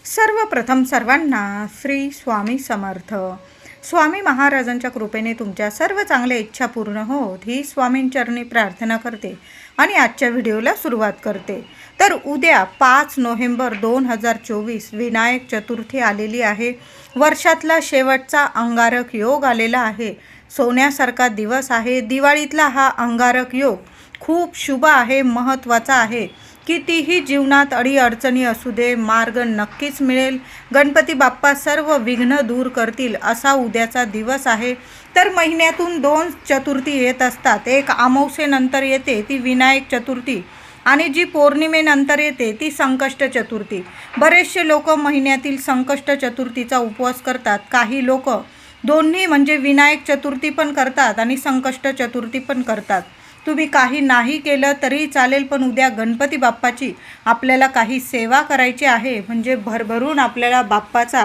सर्वप्रथम सर्वांना श्री स्वामी समर्थ. स्वामी महाराजांच्या कृपेने तुमच्या सर्व चांगल्या इच्छा पूर्ण होत ही स्वामींचरणी प्रार्थना करते आणि आजच्या व्हिडिओला सुरुवात करते. तर उद्या 5 नोव्हेंबर 2024 विनायक चतुर्थी आलेली आहे. वर्षातला शेवटचा अंगारक योग आलेला आहे. सोन्यासारखा दिवस आहे. दिवाळीतला हा अंगारक योग खूप शुभ आहे, महत्त्वाचा आहे. कितीही जीवनात अडीअडचणी असू दे, मार्ग नक्कीच मिळेल. गणपती बाप्पा सर्व विघ्न दूर करतील असा उद्याचा दिवस आहे. तर महिन्यातून 2 चतुर्थी येत असतात. एक अमावस्येनंतर येते ती विनायक चतुर्थी आणि जी पौर्णिमेनंतर येते ती संकष्ट चतुर्थी. बरेचसे लोक महिन्यातील संकष्ट चतुर्थीचा उपवास करतात. काही लोक दोन्ही म्हणजे विनायक चतुर्थी पण करतात आणि संकष्ट चतुर्थी पण करतात. तुम्ही काही नाही केलं तरी चालेल, पण उद्या गणपती बाप्पाची आपल्याला काही सेवा करायची आहे. म्हणजे भरभरून आपल्याला बाप्पाचा,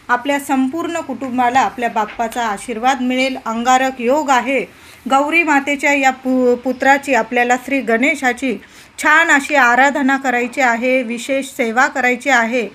आपल्या संपूर्ण कुटुंबाला आपल्या बाप्पाचा आशीर्वाद मिळेल. अंगारक योग आहे. गौरी मातेच्या या पुत्राची, आपल्याला श्री गणेशाची छान अशी आराधना करायची आहे, विशेष सेवा करायची आहे.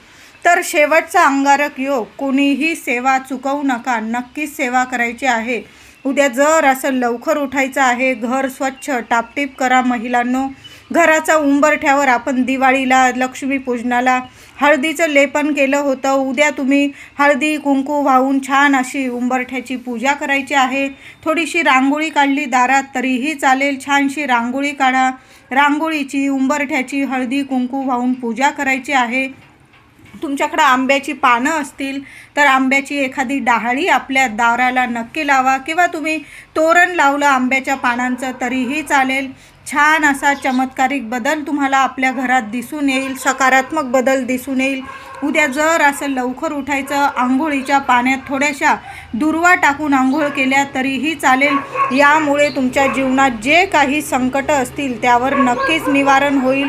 तर शेवटचा अंगारक योग, कोणीही सेवा चुकवू नका, नक्कीच सेवा करायची आहे. उद्या जर असं लवकर उठायचं आहे. घर स्वच्छ टापटीप करा महिलांनो. घराचा उंबरठ्यावर आपण दिवाळीला, लक्ष्मीपूजनाला हळदीचं लेपन केलं होतं. उद्या तुम्ही हळदी कुंकू वाहून छान अशी उंबरठ्याची पूजा करायची आहे. थोडीशी रांगोळी काढली दारात तरीही चालेल. छानशी रांगोळी काढा. रांगोळीची, उंबरठ्याची हळदी कुंकू वाहून पूजा करायची आहे. तुमच्याकडं आंब्याची पानं असतील तर आंब्याची एखादी डाहळी आपल्या दाराला नक्की लावा, किंवा तुम्ही तोरण लावलं आंब्याच्या पानांचं तरीही चालेल. छान असा चमत्कारिक बदल तुम्हाला आपल्या घरात दिसून येईल, सकारात्मक बदल दिसून येईल. उद्या जर असं लवकर उठायचं, आंघोळीच्या पाण्यात थोड्याशा दुर्वा टाकून आंघोळ केल्या तरीही चालेल. यामुळे तुमच्या जीवनात जे काही संकट असतील त्यावर नक्कीच निवारण होईल.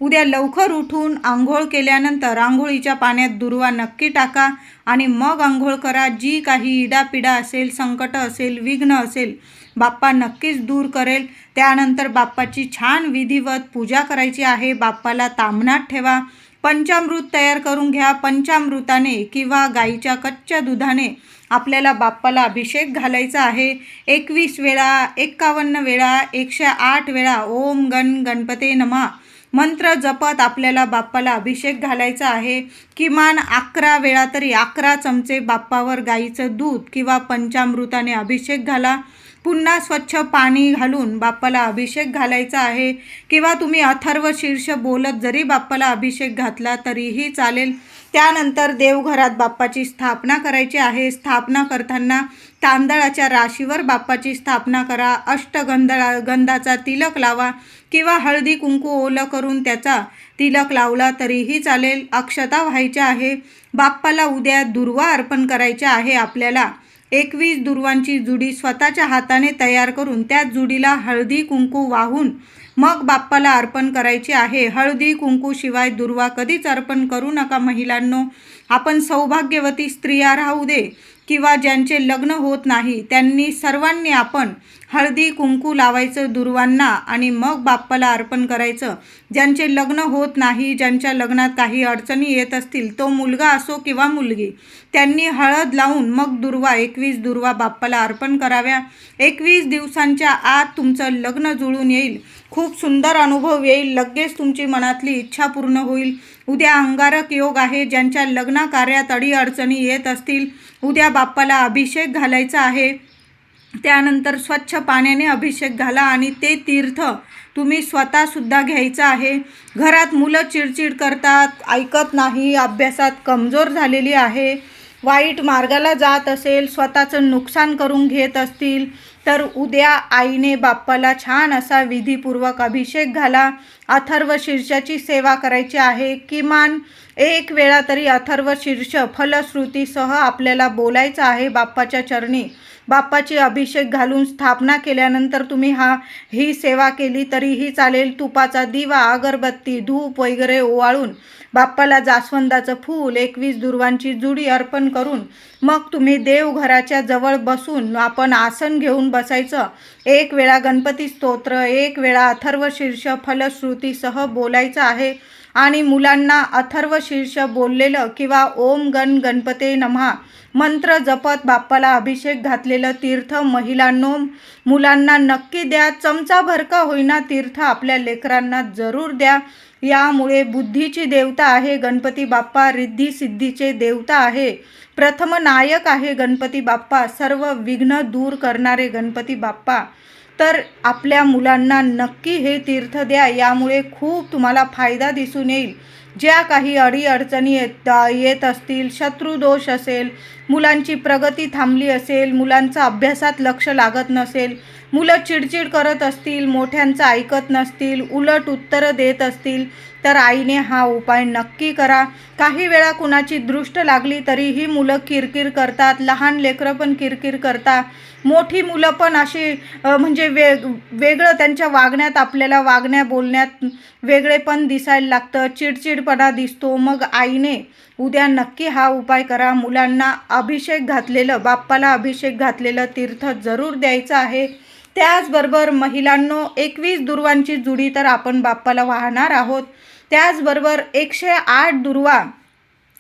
उद्या लवकर उठून आंघोळ केल्यानंतर आंघोळीच्या पाण्यात दुर्वा नक्की टाका आणि मग आंघोळ करा. जी काही इडापिडा असेल, संकट असेल, विघ्न असेल, बाप्पा नक्कीच दूर करेल. त्यानंतर बाप्पाची छान विधिवत पूजा करायची आहे. बाप्पाला ताम्हणात ठेवा. पंचामृत तयार करून घ्या. पंचामृताने किंवा गाईच्या कच्च्या दुधाने आपल्याला बाप्पाला अभिषेक घालायचा आहे. 21 वेळा, 51 वेळा, 108 वेळा ओम गण गणपते नमः मंत्र जपत आपल्याला बाप्पाला अभिषेक घालायचा आहे. किमान 11 वेळा तरी 11 चमचे बाप्पावर गाईचं दूध किंवा पंचामृताने अभिषेक घाला. पुन्हा स्वच्छ पाणी घालून बाप्पाला अभिषेक घालायचा आहे. किंवा तुम्ही अथर्व शीर्ष बोलत जरी बाप्पाला अभिषेक घातला तरीही चालेल. त्यानंतर देवघरात बाप्पाची स्थापना करायची आहे. स्थापना करताना तांदळाच्या राशीवर बाप्पाची स्थापना करा. गंधाचा तिलक लावा किंवा हळदी कुंकू ओलं करून त्याचा तिलक लावला तरीही चालेल. अक्षता व्हायच्या आहे. बाप्पाला उद्या दुर्वा अर्पण करायच्या आहे. आपल्याला 21 दुर्वांची जुडी स्वतःच्या हाताने तयार करून त्या जुडीला हळदी कुंकू वाहून मग बाप्पाला अर्पण करायची आहे. हळदी कुंकू शिवाय दुर्वा कधीच अर्पण करू नका महिलांनो. आपण सौभाग्यवती स्त्रिया राहू दे किंवा ज्यांचे लग्न होत नाही, त्यांनी सर्वांनी आपण हळदी कुंकू लावायचं दुर्वांना आणि मग बाप्पाला अर्पण करायचं. ज्यांचे लग्न होत नाही, ज्यांच्या लग्नात काही अडचणी येत असतील, तो मुलगा असो किंवा मुलगी, त्यांनी हळद लावून मग दुर्वा 21 दुर्वा बाप्पाला अर्पण कराव्या. 21 दिवसांच्या आत तुमचं लग्न जुळून येईल. खूप सुंदर अनुभव येईल. लगेच तुमची मनातली इच्छा पूर्ण होईल. उद्या अंगारक योग आहे. ज्यांच्या लग्न कार्यात अडीअडचणी येत असतील, उद्या बाप्पाला अभिषेक घालायचा आहे. त्यानंतर स्वच्छ पाण्याने अभिषेक घाला आणि ते तीर्थ तुम्ही स्वतःसुद्धा घ्यायचं आहे. घरात मुलं चिडचिड करतात, ऐकत नाही, अभ्यासात कमजोर झालेली आहे, वाईट मार्गाला जात असेल, स्वतःचं नुकसान करून घेत असतील, तर उद्या आईने बाप्पाला छान असा विधीपूर्वक अभिषेक घाला. अथर्व शीर्षाची सेवा करायची आहे. किमान 1 वेळा तरी अथर्व शीर्ष फलश्रुतीसह आपल्याला बोलायचं आहे बाप्पाच्या चरणी. बाप्पाची अभिषेक घालून स्थापना केल्यानंतर तुम्ही ही सेवा केली तरीही चालेल. तुपाचा दिवा, अगरबत्ती, धूप वगैरे ओवाळून बाप्पाला जास्वंदाचं फूल, 21 दुर्वांची जुडी अर्पण करून मग तुम्ही देवघराच्या जवळ बसून आपण आसन घेऊन बसायचं. 1 वेळा गणपती स्तोत्र, 1 वेळा अथर्व शीर्ष फलश्रुतीसह बोलायचं आहे. आणि मुलांना अथर्व शीर्ष बोललेलं किंवा ओम गण गणपते नमः मंत्र जपत बाप्पाला अभिषेक घातलेलं तीर्थ महिलांनो मुलांना नक्की द्या. चमचाभर का होईना तीर्थ आपल्या लेकरांना जरूर द्या. यामुळे बुद्धीची देवता आहे गणपती बाप्पा, रिद्धी सिद्धीचे देवता आहे, प्रथम नायक आहे गणपती बाप्पा, सर्व विघ्न दूर करणारे गणपती बाप्पा. तर आपल्या मुलांना नक्की हे तीर्थ द्या. यामुळे खूप तुम्हाला फायदा दिसून येईल. ज्या काही अडीअडचणी येत असतील, शत्रुदोष असेल, मुलांची प्रगती थांबली असेल, मुलांचं अभ्यासात लक्ष लागत नसेल, मुलं चिडचिड करत असतील, मोठ्यांचं ऐकत नसतील, उलट उत्तरं देत असतील, तर आईने हा उपाय नक्की करा. काही वेळा कुणाची दृष्ट लागली तरीही मुलं किरकिर करतात, लहान लेकरं पण किरकिर करतात, मोठी मुलं पण अशी म्हणजे वेगळं त्यांच्या वागण्यात आपल्याला वागण्या बोलण्यात वेगळेपण दिसायला लागतं, चिडचिडपणा दिसतो. मग आईने उद्या नक्की हा उपाय करा. मुलांना अभिषेक घातलेलं, बाप्पाला अभिषेक घातलेलं तीर्थ जरूर द्यायचं आहे. त्याचबरोबर महिलांनो 21 दुर्वांची जुडी तर आपण बाप्पाला वाहणार आहोत. त्याचबरोबर 108 दुर्वा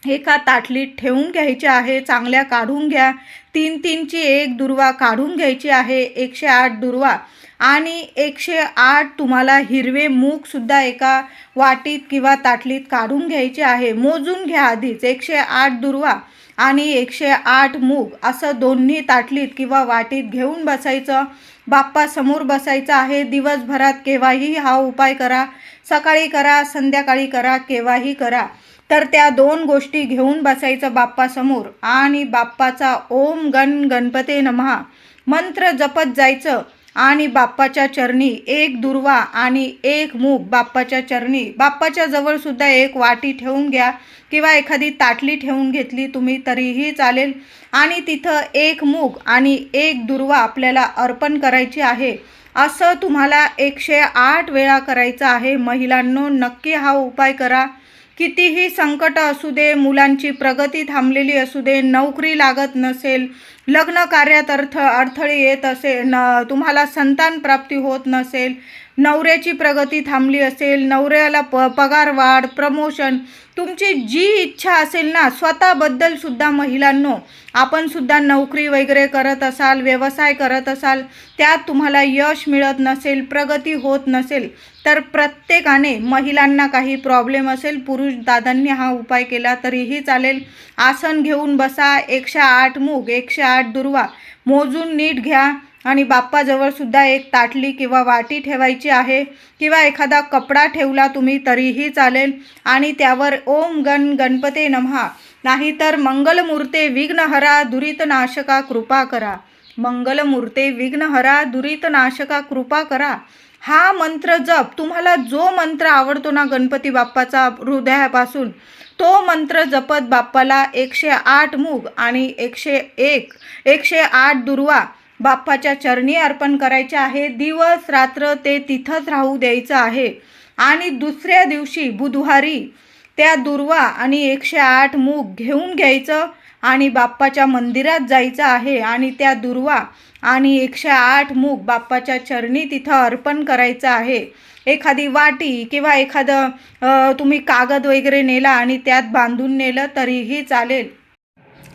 एका ताटलीत ठेवून घ्यायच्या आहे. चांगल्या काढून घ्या. 3-3ची एक दुर्वा काढून घ्यायची आहे. 108 दुर्वा आणि 108 तुम्हाला हिरवे मूगसुद्धा एका वाटीत किंवा ताटलीत काढून घ्यायचे आहे. मोजून घ्या आधीच. 108 दुर्वा आणि 108 मूग असं दोन्ही ताटलीत किंवा वाटीत घेऊन बसायचं. बाप्पासमोर बसायचं आहे. दिवसभरात केव्हाही हा उपाय करा. सकाळी करा, संध्याकाळी करा, केव्हाही करा. तर त्या 2 गोष्टी घेऊन बसायचं बाप्पासमोर आणि बाप्पाचा ओम गण गणपते नमः मंत्र जपत जायचं आणि बाप्पाच्या चरणी 1 दुर्वा आणि 1 मूग बाप्पाच्या चरणी, बाप्पाच्या जवळसुद्धा एक वाटी ठेवून घ्या किंवा एखादी ताटली ठेवून घेतली तुम्ही तरीही चालेल आणि तिथं 1 मूग आणि 1 दुर्वा आपल्याला अर्पण करायची आहे. असं तुम्हाला 108 वेळा करायचं आहे. महिलांनो नक्की हा उपाय करा. कितीही संकट असू दे, मुलांची प्रगती थांबलेली असू दे, नोकरी लागत नसेल, लग्न कार्यात अडथळे येत असेल, तुम्हाला संतान प्राप्ती होत नसेल, नवऱ्याची प्रगती थांबली असेल, नवऱ्याला पगार वाढ, प्रमोशन, तुमची जी इच्छा असेल ना, स्वतःबद्दल सुद्धा महिलांनो आपण सुद्धा नोकरी वगैरे करत असाल, व्यवसाय करत असाल, त्यात तुम्हाला यश मिळत नसेल, प्रगती होत नसेल, तर प्रत्येकाने महिलांना काही प्रॉब्लेम असेल, पुरुष दादांनी हा उपाय केला तरीही चालेल. आसन घेऊन बसा. 108 मूग 108 दुर्वा मोजून नीट घ्या आणि बाप्पाजवळ सुद्धा एक ताटली किंवा वाटी ठेवायची आहे किंवा एखादा कपडा ठेवला तुम्ही तरीही चालेल आणि त्यावर ओम गण गणपते नमः नाहीतर मंगलमूर्ते विघ्नहरा दुरितनाशका कृपा करा, मंगलमूर्ते विघ्नहरा दुरितनाशका कृपा करा हा मंत्र जप. तुम्हाला जो मंत्र आवडतो ना गणपती बाप्पाचा हृदयापासून, तो मंत्र जपत बाप्पाला 108 मूग आणि 108 दुर्वा बाप्पाच्या चरणी अर्पण करायचे आहे. दिवस रात्र ते तिथंच राहू द्यायचं आहे आणि दुसऱ्या दिवशी बुधवारी त्या दुर्वा आणि 108 मूग घेऊन घ्यायचं आणि बाप्पाच्या मंदिरात जायचं आहे आणि त्या दुर्वा आणि 108 मूग बाप्पाच्या चरणी तिथं अर्पण करायचं आहे. एखादी वाटी किंवा एखादं तुम्ही कागद वगैरे नेला आणि त्यात बांधून नेलं तरीही चालेल.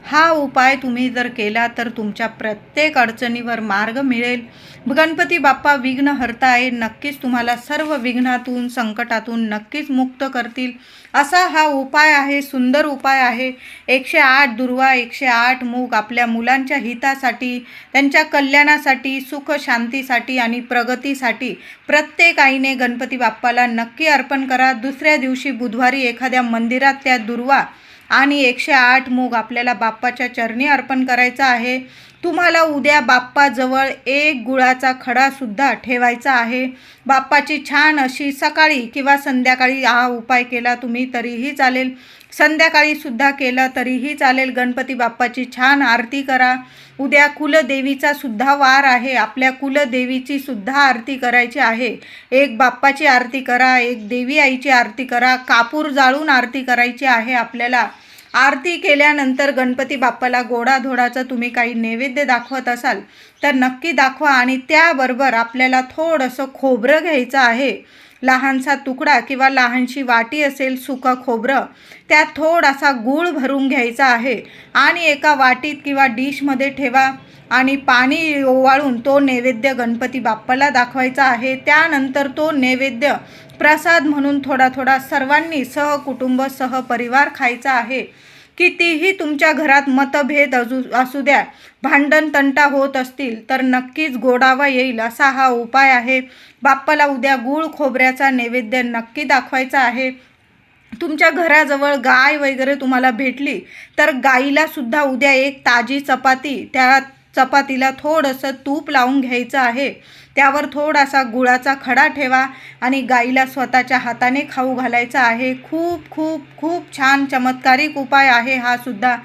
हा उपाय तुम्ही जर केला तर तुमच्या प्रत्येक अडचणीवर मार्ग मिळेल. गणपती बाप्पा विघ्नहर्ता आहे. नक्कीच तुम्हाला सर्व विघ्नातून संकटातून नक्कीच मुक्त करतील. असा हा उपाय आहे. सुंदर उपाय आहे. 108 दुर्वा 108 मूग आपल्या मुलांच्या हितासाठी, त्यांच्या कल्याणासाठी, सुख शांतीसाठी आणि प्रगतीसाठी प्रत्येक आईने गणपती बाप्पाला नक्की अर्पण करा. दुसऱ्या दिवशी बुधवारी एखाद्या मंदिरात त्या दुर्वा आणि 108 मूग आपल्याला बाप्पाच्या चरणी अर्पण करायचा आहे. तुम्हाला उद्या बाप्पाजवळ 1 गुळाचा खडासुद्धा ठेवायचा आहे. बाप्पाची छान अशी सकाळी किंवा संध्याकाळी हा उपाय केला तुम्ही तरीही चालेल, संध्याकाळीसुद्धा केलं तरीही चालेल. गणपती बाप्पाची छान आरती करा. उद्या कुलदेवीचा सुद्धा वार आहे. आपल्या कुलदेवीची सुद्धा आरती करायची आहे. एक बाप्पाची आरती करा, एक देवी आईची आरती करा, कापूर जाळून आरती करायची आहे आपल्याला. आरती केल्यानंतर गणपती बाप्पाला गोडाधोडाचं तुम्ही काही नैवेद्य दाखवत असाल तर नक्की दाखवा आणि त्याबरोबर आपल्याला थोडंसं खोबरं घ्यायचं आहे. लहानसा तुकडा किंवा लहानशी वाटी असेल सुकं खोबरं, त्यात थोडासा गूळ भरून घ्यायचा आहे आणि एका वाटीत किंवा डिशमध्ये ठेवा आणि पाणी ओवाळून तो नैवेद्य गणपती बाप्पाला दाखवायचा आहे. त्यानंतर तो नैवेद्य प्रसाद म्हणून थोडा थोडा सर्वांनी सहकुटुंब सहपरिवार खायचा आहे. कितीही तुमच्या घरात मतभेद असू द्या, भांडण तंटा होत असतील तर नक्कीच गोडावा येईल असा हा उपाय आहे. बाप्पाला उद्या गूळ खोबऱ्याचा नैवेद्य नक्की दाखवायचा आहे. तुमच्या घराजवळ गाय वगैरे तुम्हाला भेटली तर गाईला सुद्धा उद्या एक ताजी चपाती, त्या चपातीला थोडंसं तूप लावून घ्यायचं आहे. त्यावर थोडासा गुळाचा खडा ठेवा आणि गाईला स्वतःच्या हाताने खाऊ घालायचा आहे. खूप खूप खूप छान चमत्कारिक उपाय आहे हा सुद्धा.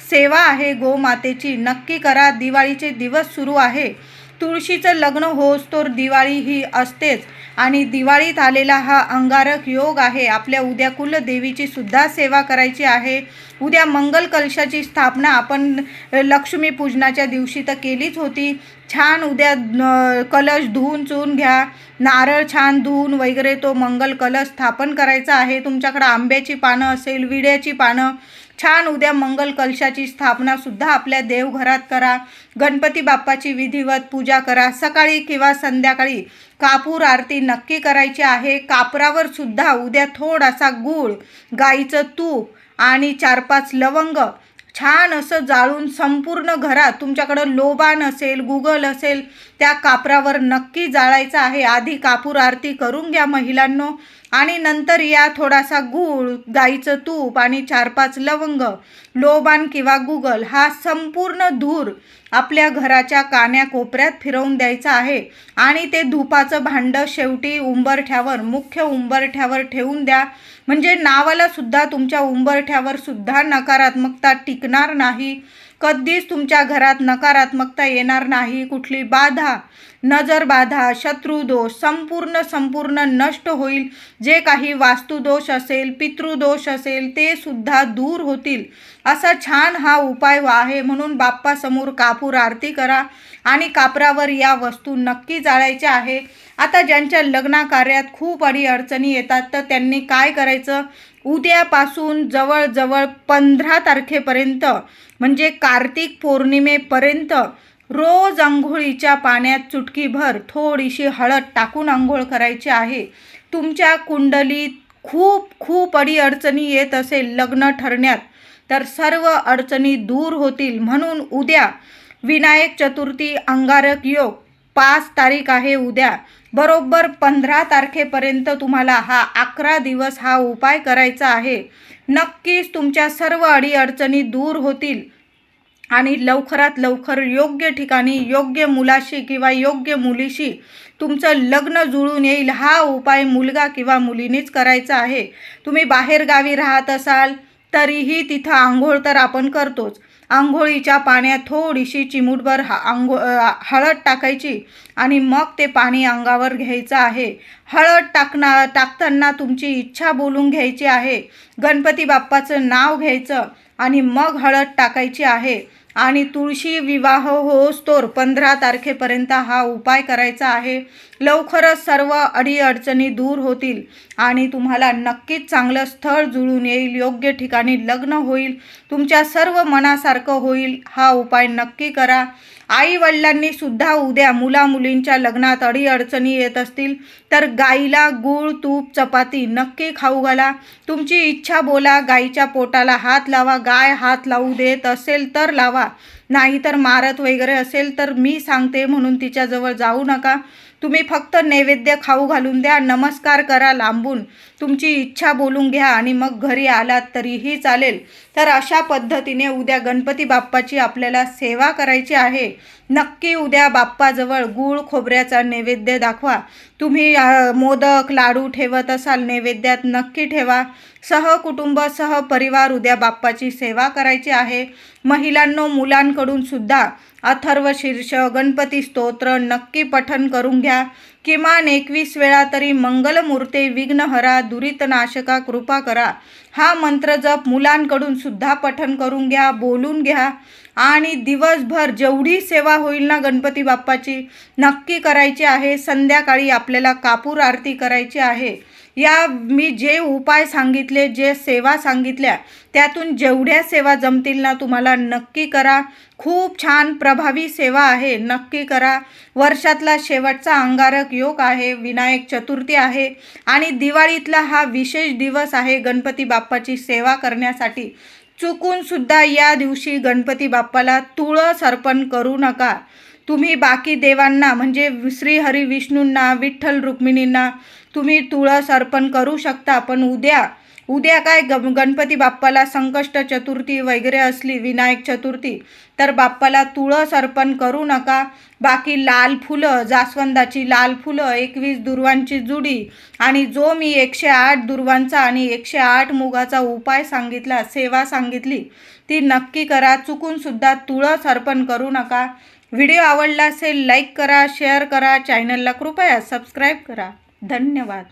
सेवा आहे गोमातेची, नक्की करा. दिवाळीचे दिवस सुरू आहे. तुळशीचं लग्न होस्तोवर दिवाळी ही असतेच आणि दिवाळीत आलेला हा अंगारक योग आहे. आपल्या उद्या कुलदेवीची सुद्धा सेवा करायची आहे. उद्या मंगल कलशाची स्थापना आपण लक्ष्मीपूजनाच्या दिवशी तर केलीच होती. छान उद्या कलश धुवून चुवून घ्या, नारळ छान धुवून वगैरे तो मंगल कलश स्थापन करायचा आहे. तुमच्याकडे आंब्याची पानं असेल, विड्याची पानं, छान उद्या मंगल कलशाची स्थापना सुद्धा आपल्या देवघरात करा. गणपती बाप्पाची विधिवत पूजा करा. सकाळी किंवा संध्याकाळी कापूर आरती नक्की करायची आहे. कापरावर सुद्धा उद्या थोडासा गूळ, गाईचं तूप आणि 4-5 लवंग छान असं जाळून संपूर्ण घरात, तुमच्याकडं लोबान असेल, गुगल असेल, त्या कापरावर नक्की जाळायचं आहे. आधी कापूर आरती करून घ्या महिलांनो आणि नंतर या थोडासा गूळ, गाईचं तूप आणि 4-5 लवंग, लोबान किंवा गुगल हा संपूर्ण धूर आपल्या घराच्या कान्याकोपऱ्यात फिरवून द्यायचा आहे आणि ते धुपाचं भांडं शेवटी उंबरठ्यावर, मुख्य उंबरठ्यावर ठेवून द्या. म्हणजे नावाला सुद्धा तुमच्या उंबरठ्यावर सुद्धा नकारात्मकता टिकणार नाही. कधीच तुमच्या घरात नकारात्मकता येणार नाही. कुठली बाधा, नजर बाधा, शत्रुदोष संपूर्ण नष्ट होईल. जे काही वास्तुदोष असेल, पितृदोष असेल ते सुद्धा दूर होतील. असा छान हा उपाय आहे. म्हणून बाप्पासमोर कापूर आरती करा आणि कापरावर या वस्तू नक्की जाळायच्या आहे. आता ज्यांच्या लग्न कार्यात खूप अडीअडचणी येतात तर त्यांनी काय करायचं, उद्यापासून जवळजवळ 15 तारखेपर्यंत म्हणजे कार्तिक पौर्णिमेपर्यंत रोज अंघोळीच्या पाण्यात चुटकीभर थोडीशी हळद टाकून अंघोळ करायची आहे. तुमच्या कुंडलीत खूप अडीअडचणी येत असेल लग्न ठरण्यात तर सर्व अडचणी दूर होतील. म्हणून उद्या विनायक चतुर्थी अंगारक योग 5 तारीख आहे उद्या, बरोबर 15 तारखेपर्यंत तुम्हाला हा 11 दिवस हा उपाय करायचा आहे. नक्कीच तुमच्या सर्व अडीअडचणी दूर होतील आणि लवकरात लवकर योग्य ठिकाणी योग्य मुलाशी किंवा योग्य मुलीशी तुमचं लग्न जुळून येईल. हा उपाय मुलगा किंवा मुलीनेच करायचा आहे. तुम्ही बाहेरगावी राहत असाल तरीही तिथं आंघोळ तर आपण करतोच. आंघोळीच्या पाण्यात थोडीशी चिमूटभर हळद टाकायची आणि मग ते पाणी अंगावर घ्यायचं आहे. हळद टाकताना तुमची इच्छा बोलून घ्यायची आहे. गणपती बाप्पाचं नाव घ्यायचं आणि मग हळद टाकायची आहे आणि तुळशी विवाह होस्तोवर 15 तारखेपर्यंत हा उपाय करायचा आहे. लवकरच सर्व अडीअडचणी दूर होतील आणि तुम्हाला नक्कीच चांगलं स्थळ जुळून येईल. योग्य ठिकाणी लग्न होईल. तुमच्या सर्व मनासारखं होईल. हा उपाय नक्की करा. आई वडिलांनी सुद्धा उद्या मुलींच्या लग्नात अडीअडचणी येत असतील तर गाईला गूळ, तूप, चपाती नक्की खाऊ घाला. तुमची इच्छा बोला. गाईच्या पोटाला हात लावा. गाय हात लावू देत असेल तर लावा, नाहीतर मारत वगैरे असेल तर मी सांगते म्हणून तिच्याजवळ जाऊ नका. तुम्ही फक्त नैवेद्य खाऊ घालून द्या. नमस्कार करा लांबून. तुमची इच्छा बोलून घ्या आणि मग घरी आलात तरीही चालेल. तर अशा पद्धतीने उद्या गणपती बाप्पाची आपल्याला सेवा करायची आहे. नक्की उद्या बाप्पाजवळ गूळ खोबऱ्याचा नैवेद्य दाखवा. तुम्ही मोदक, लाडू ठेवत असाल नैवेद्यात नक्की ठेवा. सहकुटुंब सहपरिवार उद्या बाप्पाची सेवा करायची आहे. महिलांनो, मुलांकडून सुद्धा अथर्व शीर्ष गणपती स्तोत्र नक्की पठण करून घ्या. किमान 21 वेळा तरी मंगलमूर्ते विघ्नहरा दुरितनाशका कृपा करा हा मंत्र जप मुलांकडून सुद्धा पठण करून घ्या, बोलून घ्या. आणि दिवसभर जेवढी सेवा होईल ना गणपती बाप्पाची नक्की करायची आहे. संध्याकाळी आपल्याला कापूर आरती करायची आहे. या मी जे उपाय सांगितले, जे सेवा सांगितल्या, त्यातून जेवढ्या सेवा जमतील ना तुम्हाला नक्की करा. खूप छान प्रभावी सेवा आहे, नक्की करा. वर्षातला शेवटचा अंगारक योग आहे, विनायक चतुर्थी आहे आणि दिवाळीतला हा विशेष दिवस आहे गणपती बाप्पाची सेवा करण्यासाठी. चुकून सुद्धा या दिवशी गणपती बाप्पाला तुळस अर्पण करू नका. तुम्ही बाकी देवांना म्हणजे श्री हरी विष्णूंना, विठ्ठल रुक्मिणींना तुम्ही तुळस अर्पण करू शकता, पण उद्या काय गणपती बाप्पाला संकष्ट चतुर्थी वगैरे असली, विनायक चतुर्थी, तर बाप्पाला तुळस अर्पण करू नका. बाकी लाल फुलं, जास्वंदाची लाल फुलं, 21 दुर्वांची जुडी आणि जो मी 108 दुर्वांचा आणि 108 मुगाचा उपाय सांगितला, सेवा सांगितली, ती नक्की करा. चुकून सुद्धा तुळस अर्पण करू नका. व्हिडिओ आवडला असेल लाईक करा, शेअर करा, चॅनलला कृपया सबस्क्राईब करा. धन्यवाद.